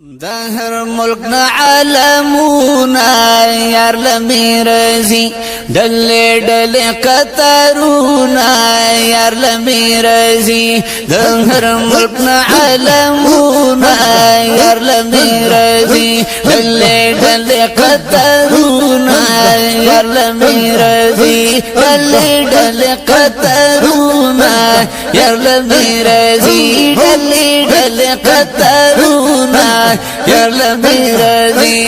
دهر ملکنا عالمونا یار لمی رزی ڈلے ڈلے قطرونا یار لمی رزی دهر ملکنا عالمونا یار لمی رزی ڈلے ڈلے قطرونا یار لمی رزی ڈلے ڈلے قطرونا یار لمی رزی ڈلے ڈلے قطرونا یار لمی رضی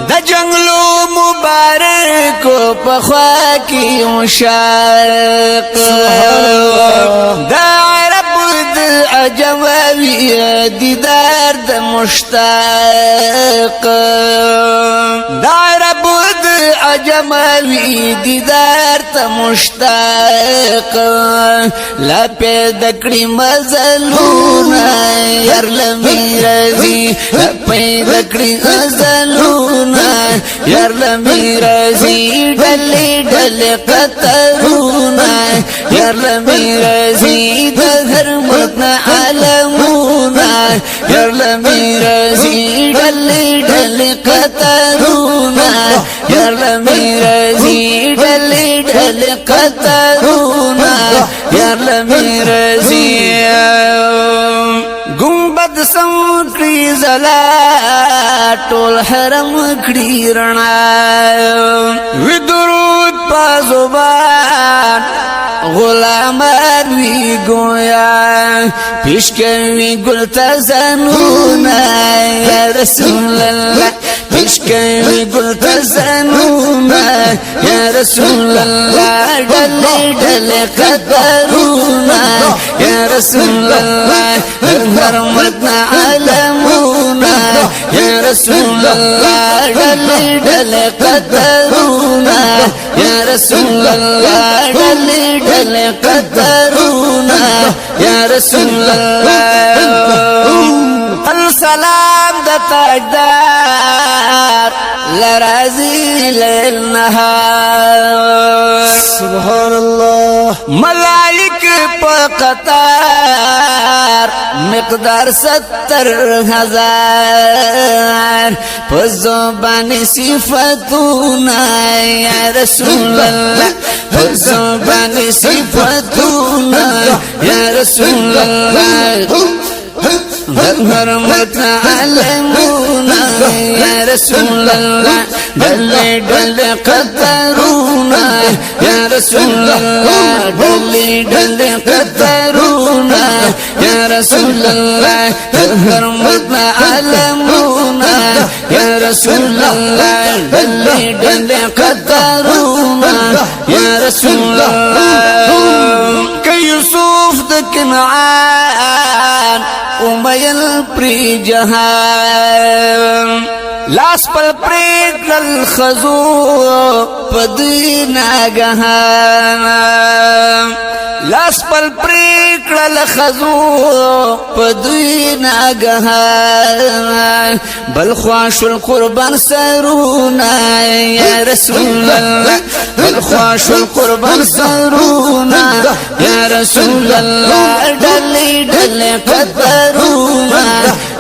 دا جنگلو مبارکو پخوا کی مشاق دا عرب دا عجموی دیدار دا مشتاق دا عرب دا عجموی دیدار تا مشتاق لا پیدکڑی مزلونا یار لمی رضی لا پیدکڑی مزلونا یار لمی رضی ڈلی ڈلی قطرونا یار لمی رضی دہر ملکنا عالمونا یار لمی رضی ڈلی ڈلی قطرونا یار لمی رضی ڈلی ڈلی قطرونا یار لمی رضی گنبد سمکڑی زلا ٹول حرم کڑی رنا وی درود پا زبان غلام اروی گویا پیشکوی گل تزنونا یا رسول اللہ پیشکوی گل تزنونا یا رسول اللہ ڈلی ڈلی قطرونا یا رسول اللہ ہر ملکنا عالمونا یا رسول اللہ ڈلی ڈلی قطرونا یا رسول اللہ ڈلی ڈلی قطرونا یا رسول اللہ السلام دا تاجدار لرازی لیل نهار سبحان الله ملائک پا قطار مقدار 70,000 پا زبان صفتونا یا رسول اللہ پا زبان صفتونا یا رسول اللہ دهر ملکنا عالمونا یا رسول اللہ ڈلی ڈلی قطرونا یا رسول اللہ ڈلی ڈلی قطرونا یا رسول اللہ دهر ملکنا عالمونا یا رسول اللہ ڈلی ڈلی قطرونا یا رسول اللہ کہ یوسف دا کنعان امیل پری جہان لاس پل پریک للخزو پدی ناگہان لاس پل پریک للخزو پدی ناگہان بل خواش القربان سرونا یا رسول اللہ بل خواش القربان سرونا یا رسول اللہ ڈلی ڈلی قطرونا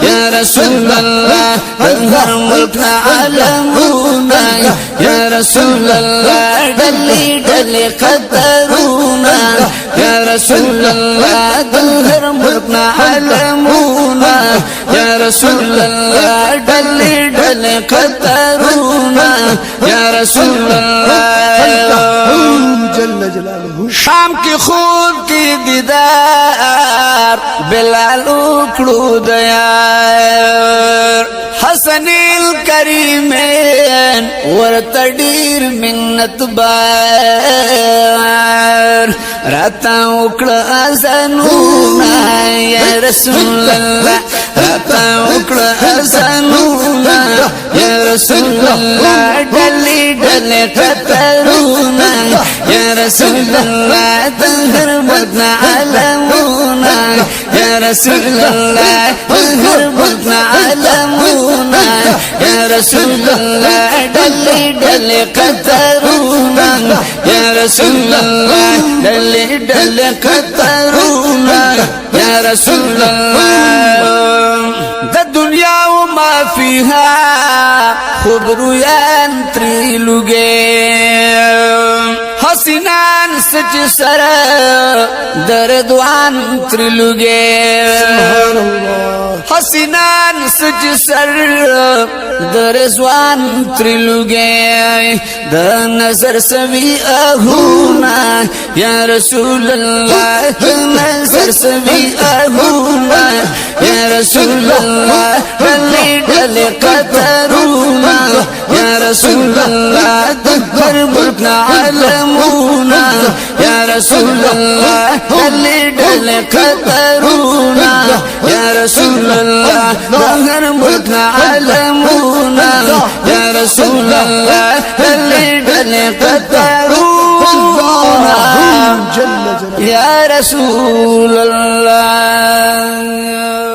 یا رسول اللہ ہر ملکنا عالمونا یا رسول اللہ ڈلی ڈلی قطرونا یا رسول اللہ ہر ملکنا عالمونا یا رسول اللہ ڈلی ڈلی قطرونا یا رسول اللہ جل جلالہ شام کی خود کی دیدار بلال اکڑو دیار حسن الکریمین ورتدیر منت بار راتا اکڑ ازنونا یا رسول اللہ راتا اکڑ ازنونا یا رسول اللہ ڈلی ڈلی قطرونا یا رسول اللہ دهر ملکنا عالمونا یا رسول اللہ دهر ملکنا عالمونا یا رسول اللہ ڈلی ڈلی قطرونا یا رسول اللہ ڈلی ڈلی قطرونا یا رسول اللہ فيها خبرو ينتري لغي حسنان سچ سر دردوان ترلوگے سبحان الله حسنان سچ سر درزوان ترلوگے دا نظر سوی اہونا یا رسول اللہ نظر سوی اہونا یا رسول اللہ ڈلے ڈلے قطرونا یا رسول اللہ دبر ملکنا علمونا یا رسول اللہ ڈلے ڈلے قطرونا یا رسول اللہ دبر ملکنا علمونا یا رسول اللہ ڈلے ڈلے قطرونا جل جلاله یا رسول اللہ